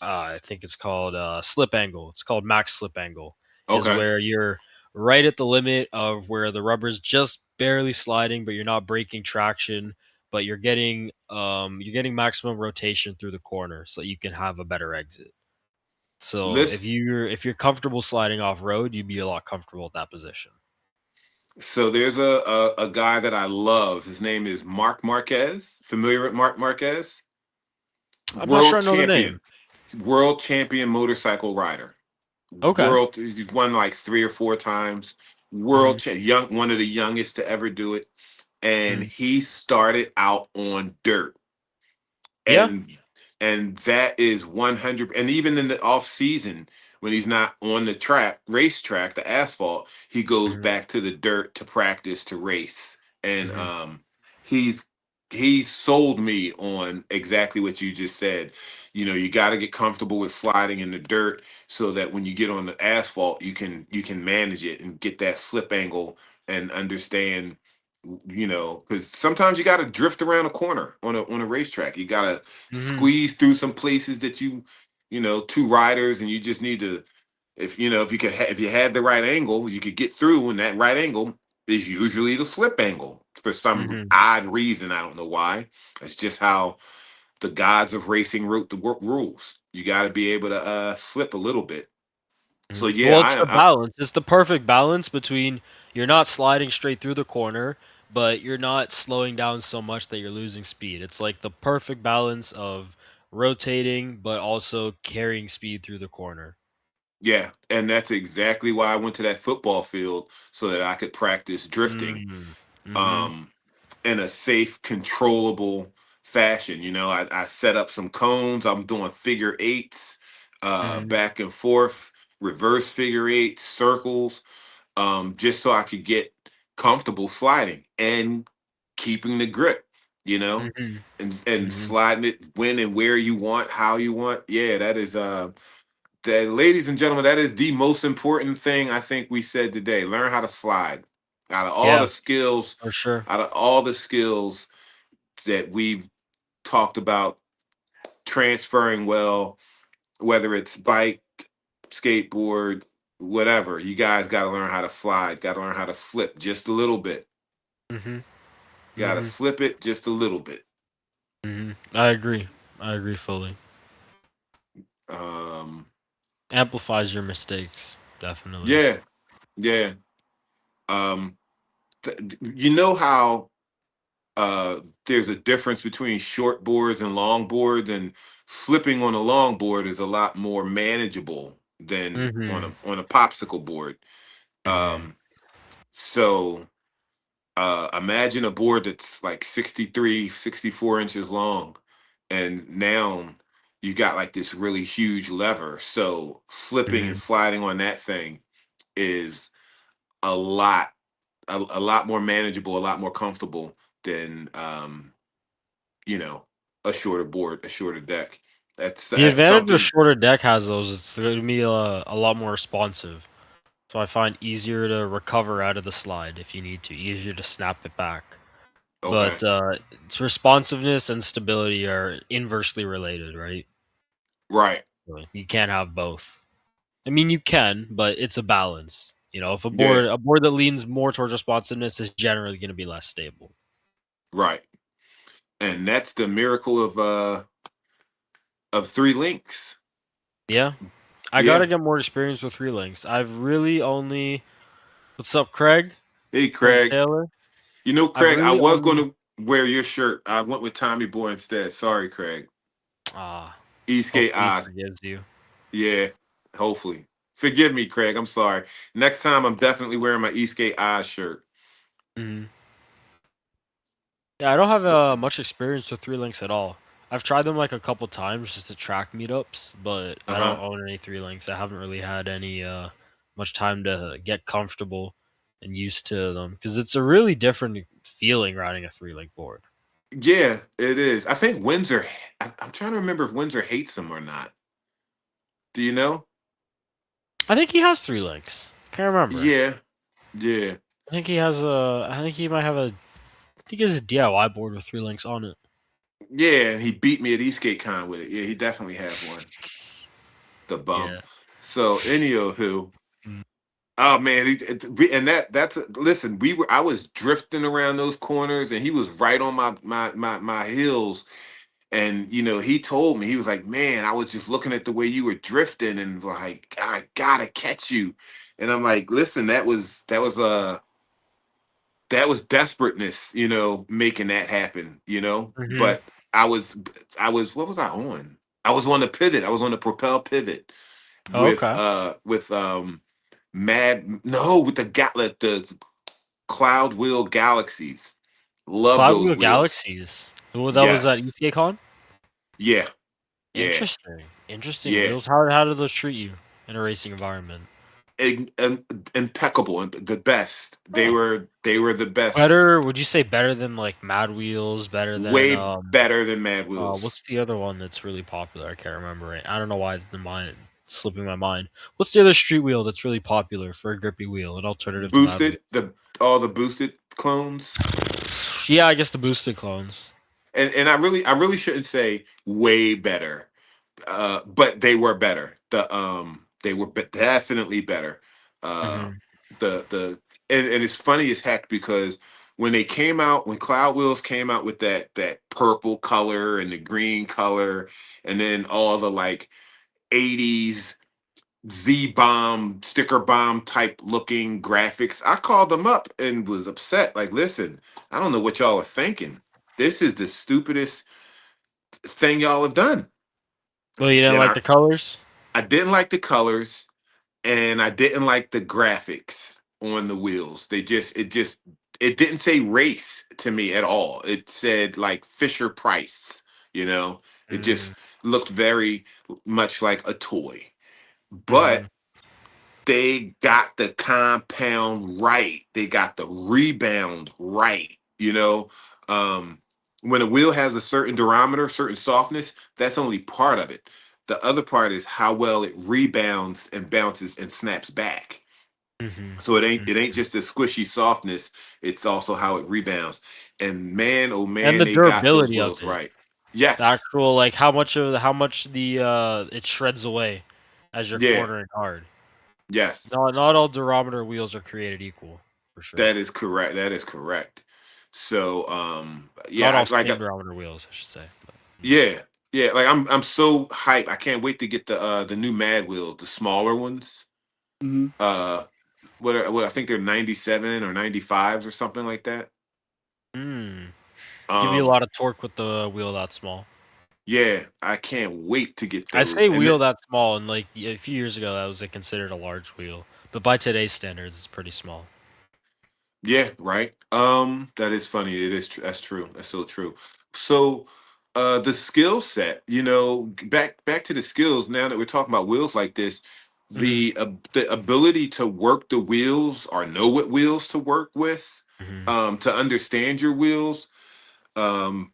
I think it's called slip angle. It's called max slip angle. Is Okay. where you're right at the limit of where the rubber's just barely sliding, but you're not breaking traction, but you're getting maximum rotation through the corner, so you can have a better exit. So if List. you're comfortable sliding off road, you'd be a lot comfortable at that position. So there's a guy that I love. His name is Mark Marquez. Familiar with Mark Marquez? I'm not sure World I know the name. champion. World champion motorcycle rider. Okay. He's won like 3 or 4 times. Hmm. Young, one of the youngest to ever do it, and Hmm. he started out on dirt, Yeah. and that is 100. And even in the off season, when he's not on the racetrack, the asphalt, he goes Hmm. back to the dirt to practice to race, and Hmm. he's he sold me on exactly what you just said. You got to get comfortable with sliding in the dirt so that when you get on the asphalt, you can manage it and get that slip angle and understand. Because sometimes you got to drift around a corner on a racetrack. You got to Mhm. squeeze through some places that two riders, and you just need to. If you if you had the right angle, you could get through, and that right angle is usually the slip angle for some Mhm. odd reason. I don't know why. It's just how the gods of racing wrote the rules. You got to be able to slip a little bit. So Mhm. yeah, Well, it's the balance. It's the perfect balance between you're not sliding straight through the corner, but you're not slowing down so much that you're losing speed. It's like the perfect balance of rotating but also carrying speed through the corner. yeah, and that's exactly why I went to that football field so that I could practice drifting. Mm. Mhm. Um, in a safe, controllable fashion. I set up some cones. I'm doing figure eights, Mhm. back and forth, reverse figure eights, circles, just so I could get comfortable sliding and keeping the grip, you know, Mhm. and Mhm. sliding it when and where you want, how you want. Yeah, that, ladies and gentlemen, that is the most important thing I think we said today. Learn how to slide. Out of all Yeah, the skills, for sure. out of all the skills that we've talked about transferring well, whether it's bike, skateboard, whatever, you guys got to learn how to slide, got to learn how to slip just a little bit. Mhm. Got to Mhm. slip it just a little bit. Mhm. I agree. I agree fully. Um, Amplifies your mistakes, definitely. yeah, yeah. Um, you know how there's a difference between short boards and long boards, and flipping on a long board is a lot more manageable than on Mhm. a popsicle board. Mhm. Um, so imagine a board that's like 63, 64 inches long, and now you got like this really huge lever. So flipping and Mhm. sliding on that thing is a lot, a lot more manageable, a lot more comfortable than you know, a shorter board, a shorter deck. The That's advantage a something. shorter deck has those is going to be a lot more responsive. So I find easier to recover out of the slide if you need to, easier to snap it back. Okay, But its responsiveness and stability are inversely related, right? right, So you can't have both. I mean, you can, but it's a balance. If yeah, a board that leans more towards responsiveness is generally going to be less stable. right, and that's the miracle of three links. Yeah, I gotta Yeah. get more experience with relinks. I've really only. What's up, Craig? Hey, Craig Craig. Taylor. I've Craig, I really was going only. to wear your shirt. I went with Tommy Boy instead. Sorry, Craig. Ah, hopefully he ESK8. forgives you. Yeah, hopefully. Forgive me, Craig. I'm sorry. Next time, I'm definitely wearing my ESK8 shirt. Mhm. Yeah, I don't have much experience with three links at all. I've tried them like a couple times just to track meetups, but Uh I don't huh. own any three links. I haven't really had any much time to get comfortable and used to them because it's a really different feeling riding a three link board. Yeah, it is. I think Windsor. I'm trying to remember if Windsor hates them or not. Do you know? I think he has three links. Can't remember. Yeah, yeah, I think he has a. I think he might have a. I think he has a DIY board with three links on it. yeah. And he beat me at ESKCon with it. Yeah, he definitely have one. The bum. Yeah. So, anywho, Mm. oh man, and listen. I was drifting around those corners, and he was right on my heels. And he told me, he was like, "Man, I was just looking at the way you were drifting, and like, I gotta catch you." And I'm like, "Listen, that was desperateness, making that happen, Mhm. But what was I on? I was on the pivot. I was on the propel pivot Oh, with okay. mad no with the cloud wheel galaxies. Love Cloud those Wheel wheels. Galaxies. Well, that was at Yes. ESK. Yeah. Yeah. Interesting. Interesting Yeah. wheels. How do those treat you in a racing environment? impeccable and the best. They were the best. Better? Would you say better than like Mad Wheels? Better than Way better than Mad Wheels. what's the other one that's really popular? I can't remember it. I don't know why the mind slipping my mind. What's the other street wheel that's really popular for a grippy wheel? An alternative to Mad Boosted, Wheels. the all the boosted clones. Yeah, I guess the boosted clones. And I really shouldn't say way better, but they were better. They were definitely better. Uh, Hmm. the and it's funny as heck because when they came out, when Cloud Wheels came out with that purple color and the green color, and then all the like '80s Z bomb, sticker bomb type looking graphics, I called them up and was upset. Like, listen, I don't know what y'all are thinking. This is the stupidest thing y'all have done. Well, you didn't And like the colors? I didn't like the colors and I didn't like the graphics on the wheels. It didn't say race to me at all. It said like Fisher Price, you know. It Mm-hmm. just looked very much like a toy. Mm-hmm. But they got the compound right. They got the rebound right. When a wheel has a certain durometer, certain softness, that's only part of it. The other part is how well it rebounds and bounces and snaps back. So it ain't just the squishy softness, it's also how it rebounds. And man, oh And man, the they got those durability of wheels it. right. The Yes. actual like how much the it shreds away as you're Yeah. cornering hard. Yes. Not all durometer wheels are created equal, for sure. That is correct. That is correct. So Not yeah, all like same durometer wheels, I should say. But, yeah, yeah. Like I'm so hyped. I can't wait to get the new Mad Wheels, the smaller ones. Hmm. Uh, what I think they're 97 or 95s or something like that. mm, give you a Um, lot of torque with the wheel that small. yeah, I can't wait to get I those. say And wheel that small, and like a few years ago, that was considered a large wheel, but by today's standards, it's pretty small. yeah, right. That is funny. It is. That's true. That's so true. So, the skill set. Back to the skills. Now that we're talking about wheels like this, Hmm. the ability to work the wheels or know what wheels to work with, Hmm. to understand your wheels. Um,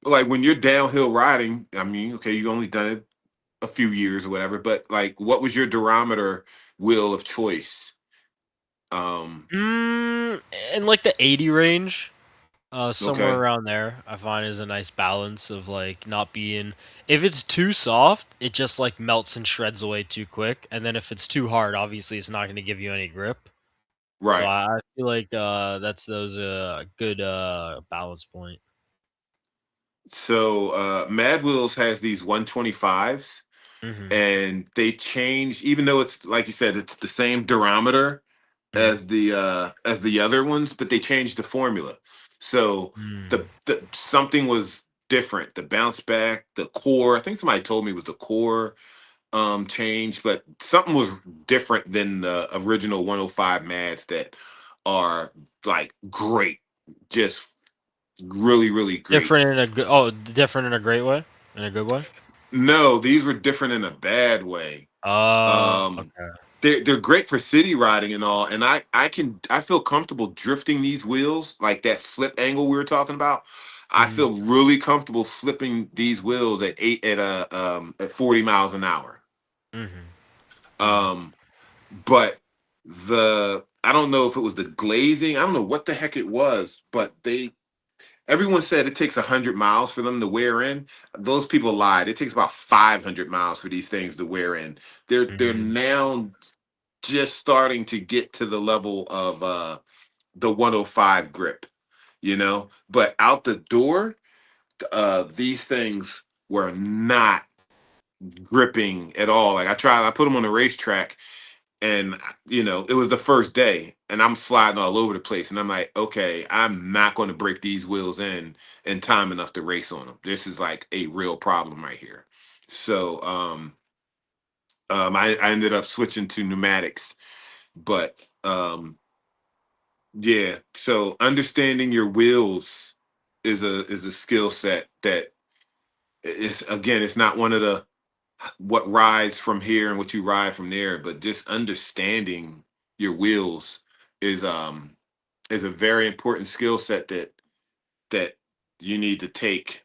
like when you're downhill riding. I mean, okay, you only done it a few years or whatever, but like, what was your durometer wheel of choice? Um, In like the 80 range, somewhere okay, around there, I find is a nice balance of like not being. If it's too soft, it just like melts and shreds away too quick, and then if it's too hard, obviously it's not going to give you any grip. So right. I feel like that's those a good balance point. So Mad Wheels has these 125s, Mhm. and they change, even though it's like you said, it's the same durometer Mhm. as the other ones, but they changed the formula. So Mm. the something was different. The bounce back, the core. I think somebody told me it was the core change, but something was different than the original 105 Mads that are like great, just really really great. Different in a different in a great way, in a good way. No, these were different in a bad way. Um, Okay. they're great for city riding and all, and I feel comfortable drifting these wheels like that flip angle we were talking about. I Mhm. feel really comfortable flipping these wheels at 40 miles an hour. Mhm. Mhm. Um, but the I don't know if it was the glazing. I don't know what the heck it was, but everyone said it takes 100 miles for them to wear in. Those people lied. It takes about 500 miles for these things to wear in. They're Mhm. now just starting to get to the level of the 105 grip, But out the door, these things were not gripping at all. Like I put them on the racetrack, and it was the first day, and I'm sliding all over the place, and I'm like, okay, I'm not going to break these wheels in time enough to race on them. This is like a real problem right here. So I ended up switching to pneumatics, but yeah. So understanding your wheels is a skill set that is, again, it's not one of the what rides from here and what you ride from there, but just understanding your wheels is is a very important skill set that you need to take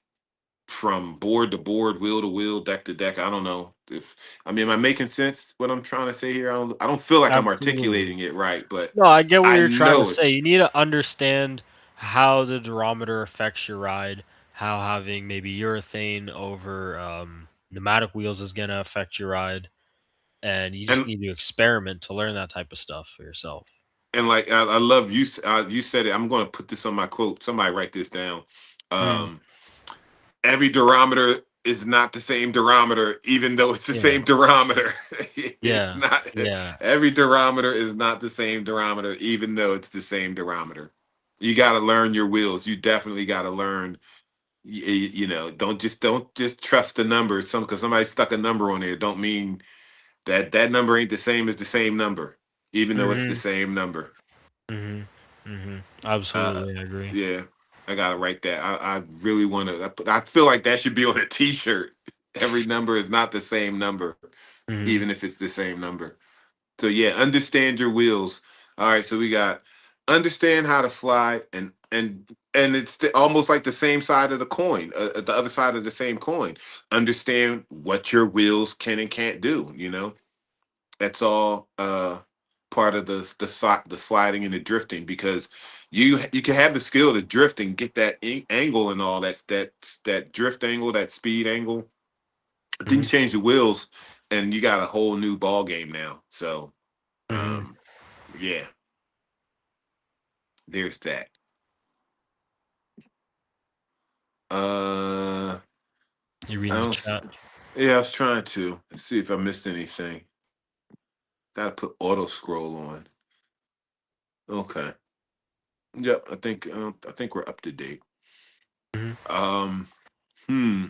from board to board, wheel to wheel, deck to deck. I don't know if I mean, am I making sense what I'm trying to say here? I don't feel like I'm Absolutely. articulating it right, but No, I get what I you're trying to know say. it's You need to understand how the durometer affects your ride, how having maybe urethane over pneumatic wheels is going to affect your ride, and you just and need to experiment to learn that type of stuff for yourself. like I love you. You said it. I'm going to put this on my quote. Somebody write this down. Mm, Um, every durometer is not the same durometer, even though it's the yeah, same durometer. It's yeah, not. yeah. Every durometer is not the same durometer, even though it's the same durometer. You got to learn your wheels. You definitely got to learn. Don't just trust the numbers. Because somebody stuck a number on there, don't mean that number ain't the same as the same number, even though it's the Mhm, same number. mhm, mhm. Uh, Absolutely, I agree. yeah, I gotta write that. I really want to. I feel like that should be on a T-shirt. Every number is not the same number, Mhm, even if it's the same number. So yeah, understand your wheels. All right, so we got understand how to slide, and it's almost like the same side of the coin, the other side of the same coin. Understand what your wheels can and can't do. That's all part of the sliding and the drifting, because you can have the skill to drift and get that angle and all that drift angle, that speed angle. mhm, Things change the wheels, and you got a whole new ball game now. So mhm. um yeah, there's that. uh You I reading the don't s- chat? yeah, I was trying to see if I missed anything. Gotta put auto scroll on. Okay. Yep, I think we're up to date. Mhm. um hmm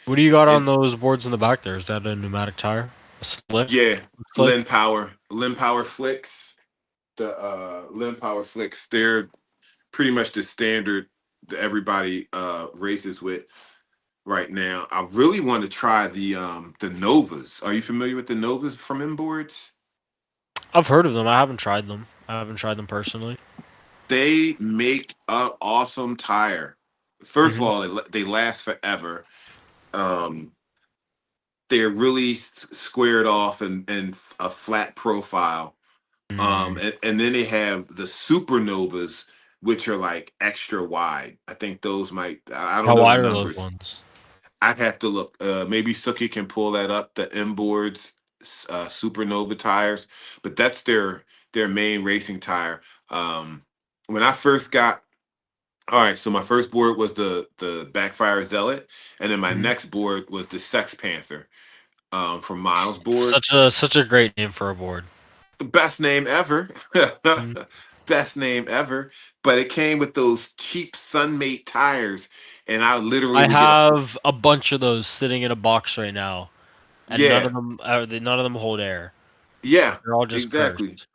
What do you got on and those boards in the back there? Is that a pneumatic tire? A slick? yeah, Looks like. Lin Power Slicks. The Lin Power Slicks, they're pretty much the standard that everybody races with right now. I really want to try the Novas. Are you familiar with the Novas from inboards? I've heard of them. I haven't tried them. I haven't tried them personally. They make an awesome tire. First of Mhm, all, they last forever. Um, they're really squared off and a flat profile. mm. And then they have the supernovas, which are like extra wide. I think those might, I don't How know the wide are those numbers. ones? I'd have to look. Maybe Suki can pull that up, the inboards supernova tires, but that's their main racing tire. When I first got, all right, so my first board was the Backfire Zealot, and then my Mhm. next board was the Sex Panther from Miles board. Such a great name for a board. The best name ever. Mhm. Best name ever. But it came with those cheap Sunmate tires, and I literally I would get have a bunch of those sitting in a box right now, and none yeah, of them none of them hold air. yeah, They're all just exactly. cursed.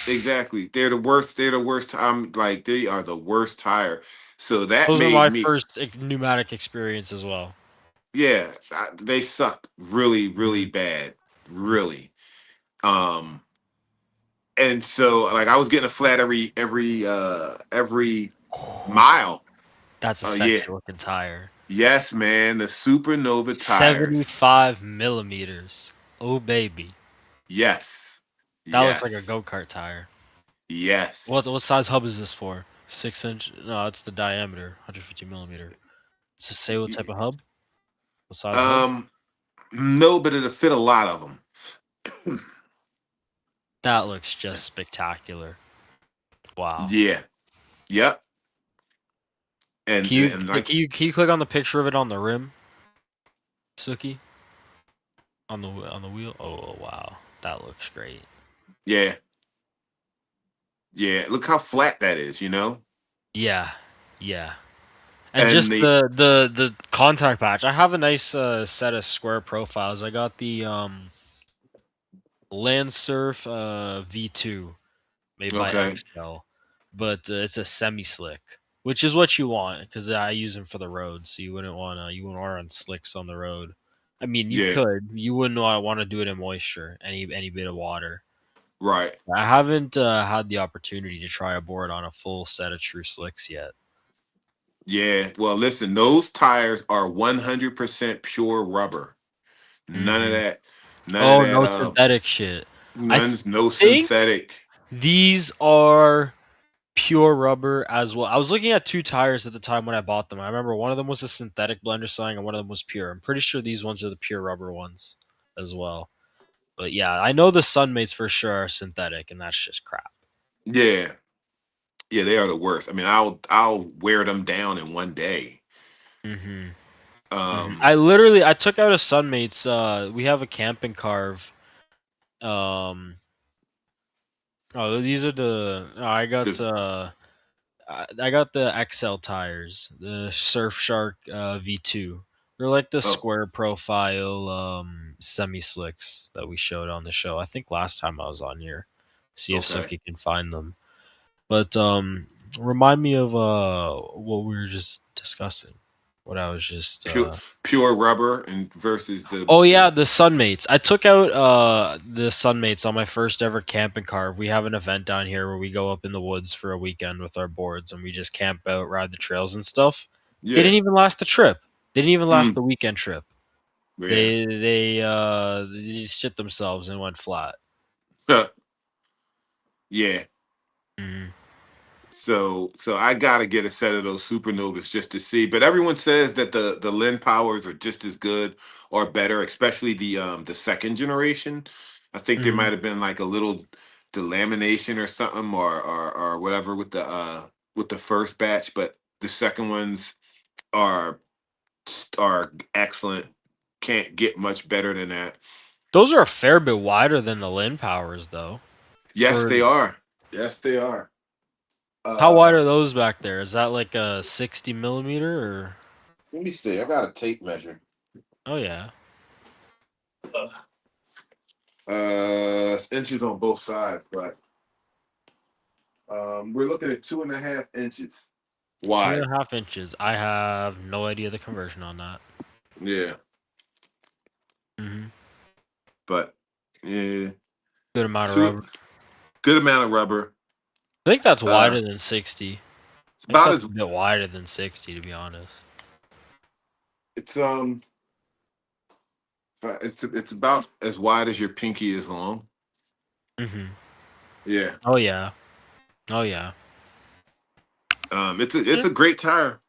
Exactly. They're the worst. They're the worst. I'm like, they are the worst tire. So that Those were made my me, first pneumatic experience as well. yeah, they suck really, really Mhm. bad. Really. Um, and so like I was getting a flat every mile. That's a Oh yeah. sexy looking tire. Yes, man. The Supernova tires. 75 millimeters. Oh baby, Yes. that looks like a Yes. go kart tire. What Yes. what size hub is this for? 6 inch? No, it's the diameter. 150 millimeter. Does it say what type of hub? What size hub? Um, no, but it'll fit a lot of them. That looks just spectacular. Wow. Yeah. Yep. And like, Can you click on the picture of it on the rim, Suki? On the wheel? Oh wow, that looks great. yeah. Yeah, look how flat that is. Yeah, yeah. And And just the the contact patch. I have a nice set of square profiles. I got the Landsurf V2 made by okay. XL, but it's a semi slick, which is what you want because I use them for the road. So you wouldn't want to run slicks on the road. I mean, you Yeah, could. You wouldn't want to do it in moisture, any bit of water. right. I haven't had the opportunity to try a board on a full set of true slicks yet. Yeah. Well, listen, those tires are 100% pure rubber. None of Hmm. that. None of Oh, that. no synthetic shit. I None's no think synthetic. these are pure rubber as well. I was looking at two tires at the time when I bought them. I remember one of them was a synthetic blender sewing and one of them was pure. I'm pretty sure these ones are the pure rubber ones as well. But yeah, I know the Sunmates for sure are synthetic, and that's just crap. Yeah. Yeah, they are the worst. I mean, I'll wear them down in one day. Hmm. Um, I took out a Sunmates. We have a camping carve. Um, oh, these are the. Oh, the I got the XL tires, the Surfshark V2. They're like the oh, square profile semi slicks that we showed on the show. I think last time I was on here. See if okay. Suki can find them. But remind me of what we were just discussing. What I was just Pure pure rubber and versus Oh yeah, the the Sunmates. I took out the Sunmates on my first ever camping car. We have an event down here where we go up in the woods for a weekend with our boards and we just camp out, ride the trails and stuff. They yeah. didn't even last the trip. They didn't even last Mm, the weekend trip. yeah. They just shit themselves and went flat. Yeah. Mhm. So I gotta get a set of those supernovas just to see. But everyone says that the Lin powers are just as good or better, especially the second generation. I think there Mhm. might have been like a little delamination or something or whatever with the first batch, but the second ones are are excellent. Can't get much better than that. Those are a fair bit wider than the Lin powers though. Yes, For they are. Yes, they are. how wide Uh, are those back there? Is that like a 60 millimeter or? Let me see. I got a tape measure. Oh yeah. It's inches on both sides, but we're looking at 2.5 inches Two wide. and a half inches. I have no idea the conversion on that. Yeah, Hmm. but yeah, Good amount of two rubber. good amount of rubber. I think that's Uh, wider than 60. it's I think about that's as a bit wider than 60, to be honest. it's it's about as wide as your pinky is long. Hmm. Yeah, Oh yeah. Oh yeah. it's Mm. a great tire.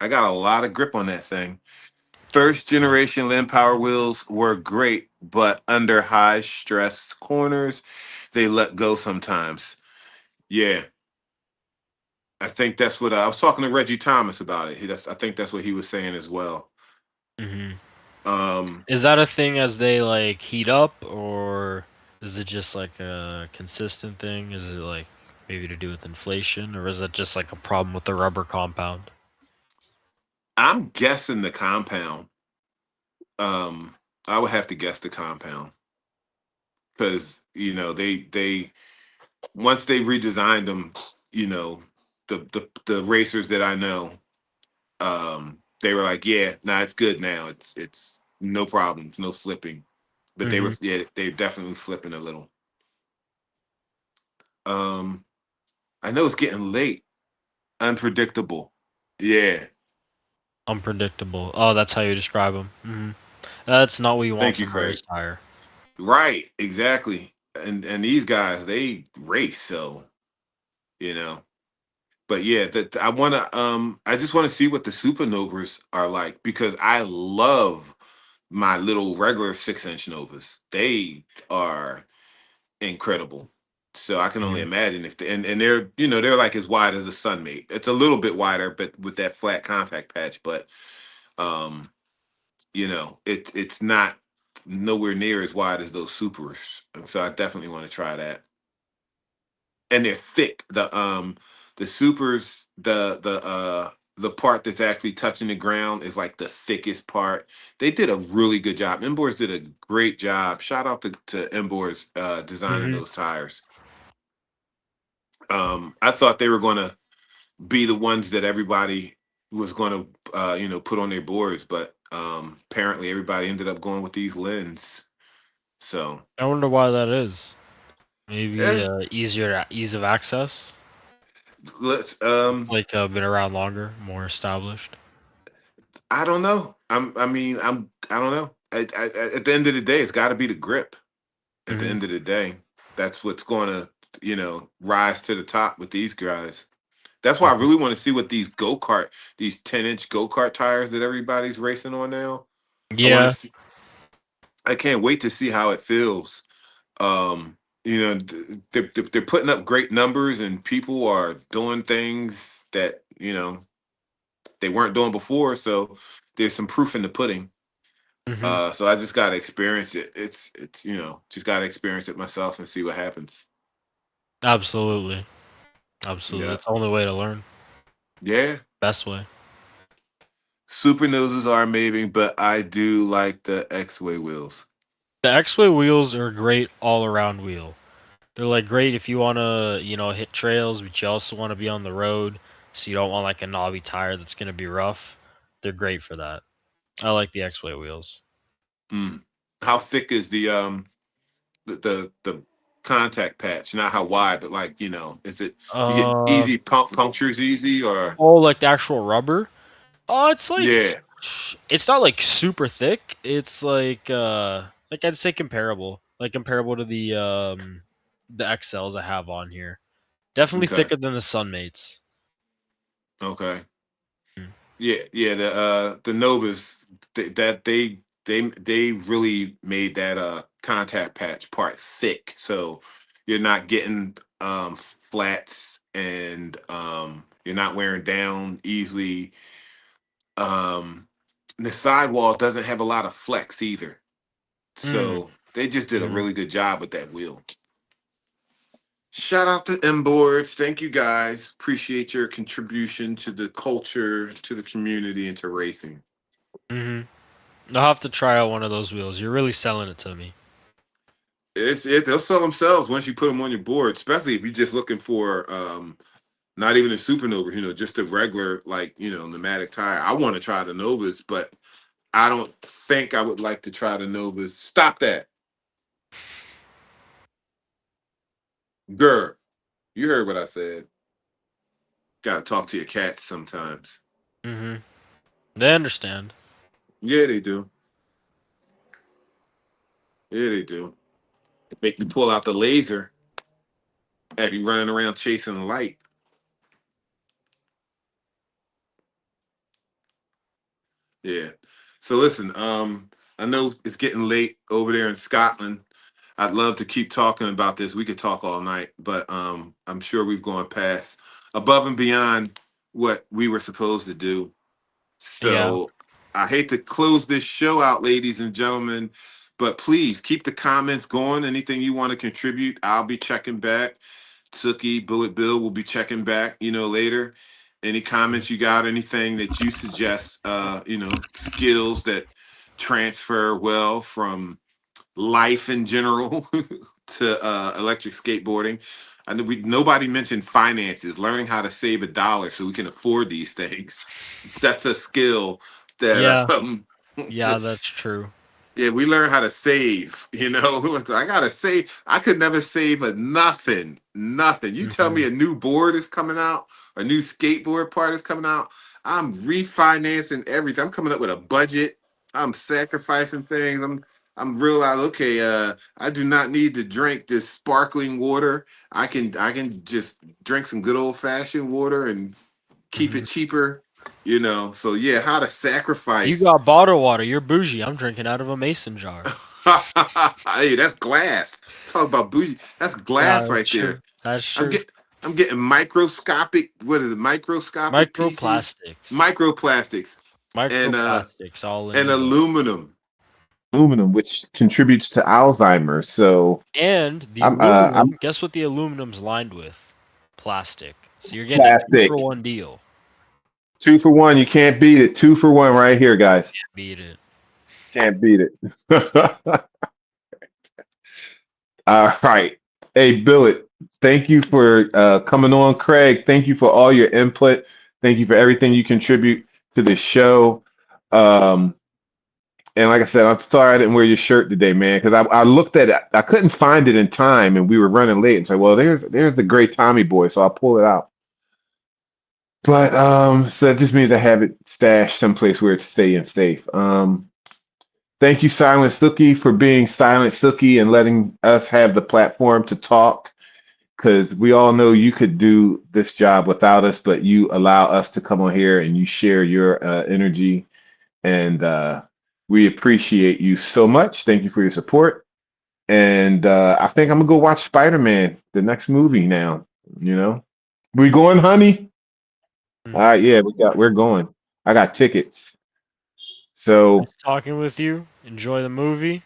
I got a lot of grip on that thing. First generation Lin Power wheels were great, but under high stress corners, they let go sometimes. Yeah, I think that's what I was talking to Reggie Thomas about it. I think that's what he was saying as well. Hmm. Um, Is that a thing as they like heat up, or is it just like a consistent thing? Is it like maybe to do with inflation, or is it just like a problem with the rubber compound? I'm guessing the compound. Um, I would have to guess the compound because they once they redesigned them, you know the racers that I know, they were like, yeah, nah, it's good now. It's no problems, no slipping. But Hmm. they definitely slipping a little. Um, I know it's getting late. Unpredictable. Yeah. Unpredictable. Oh, that's how you describe them. Hmm. That's not what you want Thank you, from a Craig. race tire. Right, exactly. And these guys, they race, so you know. But yeah, that I just want to see what the supernovas are like because I love my little regular 6-inch novas. They are incredible. So I can only Hmm. imagine if and they're they're like as wide as a Sunmate. It's a little bit wider, but with that flat contact patch. But um, it's not nowhere near as wide as those supers. And so I definitely want to try that. And they're thick. The supers, the part that's actually touching the ground is like the thickest part. They did a really good job. Embors did a great job. Shout out to Embors designing Hmm. those tires. I thought they were gonna be the ones that everybody was gonna put on their boards, but Apparently, everybody ended up going with these lens. So, I wonder why that is. Maybe yeah, ease of access. let's. Like been around longer, more established. I don't know. I don't know. At the end of the day, it's got to be the grip. At the Hmm. end of the day, that's what's going to, rise to the top with these guys. That's why I really want to see what these 10-inch go kart tires that everybody's racing on now. I want to Yeah. see. I can't wait to see how it feels. They're putting up great numbers, and people are doing things that they weren't doing before. So there's some proof in the pudding. Hmm. So I just got to experience it. It's just got to experience it myself and see what happens. Absolutely. Absolutely. Yeah, That's the only way to learn. yeah. Best way. Super noses are amazing, but I do like the X-way wheels. The X-Way wheels are a great all-around wheel. They're like great if you want to, hit trails, but you also want to be on the road, so you don't want like a knobby tire that's going to be rough. They're great for that. I like the X-Way wheels. Mm. How thick is the contact patch? Not how wide, but like is it you get Uh easy punctures easy or oh, like the actual rubber? Oh, it's yeah? it's not like super thick. It's like I'd say comparable. Like comparable to the XLs I have on here. Definitely Okay, thicker than the Sunmates. okay. Mm. Yeah. The Novas that they really made that contact patch part thick, so you're not getting flats and you're not wearing down easily. Um, the sidewall doesn't have a lot of flex either, Mm. so they just did a Mhm. really good job with that wheel. Shout out to M Boards. Thank you guys. Appreciate your contribution to the culture, to the community, and to racing. Mhm. I'll have to try out one of those wheels. You're really selling it to me. They'll sell themselves once you put them on your board, especially if you're just looking for not even a supernova, just a regular like pneumatic tire. I want to try the Novas, but I don't think I would like to try the Novas. Stop that. Girl, you heard what I said. Gotta talk to your cats sometimes. Mhm. They understand. Yeah, they do. Yeah, they do. Make me pull out the laser, have you running around chasing the light. Yeah. So listen, I know it's getting late over there in Scotland. I'd love to keep talking about this. We could talk all night, but I'm sure we've gone past above and beyond what we were supposed to do. Yeah. So I hate to close this show out, ladies and gentlemen, but please keep the comments going. Anything you want to contribute, I'll be checking back. Tookie, Bullet Bill will be checking back, later. Any comments you got, anything that you suggest, skills that transfer well from life in general to electric skateboarding. I know nobody mentioned finances, learning how to save $1 so we can afford these things. That's a skill that Yeah. Yeah, that's true. yeah, we learn how to save, Like, I gotta save. I could never save a nothing. Nothing. You tell me Mhm. a new board is coming out, a new skateboard part is coming out. I'm refinancing everything. I'm coming up with a budget. I'm sacrificing things. I'm realizing, okay, I do not need to drink this sparkling water. I can just drink some good old fashioned water and keep it Mhm. cheaper, So yeah, how to You sacrifice. got bottled water. You're bougie. I'm drinking out of a mason jar. Hey, that's glass. Talk about bougie. That's Yeah, glass that's right there. true. That's I'm true. get I'm getting microscopic. What is it? Microscopic pieces, Microplastics. microplastics, and Microplastics all in and the aluminum. Aluminum, which contributes to Alzheimer's. So and the I'm aluminum, guess what the aluminum's lined with? Plastic. So you're getting a two plastic. for one deal. 2 for 1. You can't beat it. 2 for 1 right here, guys. Beat it. Can't beat it. All right. Hey, Billet, thank you for coming on. Craig, thank you for all your input. Thank you for everything you contribute to the show. Um, And like I said, I'm sorry I didn't wear your shirt today, man, because I looked at it, I couldn't find it in time, and we were running late. And said, well, there's the great Tommy boy, so I'll pull it out. But so that just means I have it stashed someplace where it's staying safe. Thank you, Silent Sookie, for being Silent Sookie and letting us have the platform to talk. Because we all know you could do this job without us, but you allow us to come on here and you share your energy, and we appreciate you so much. Thank you for your support. And I think I'm gonna go watch Spider-Man, the next movie now. You know, we going, honey? All right, yeah, we're going. I got tickets. So Nice talking with you. Enjoy the movie.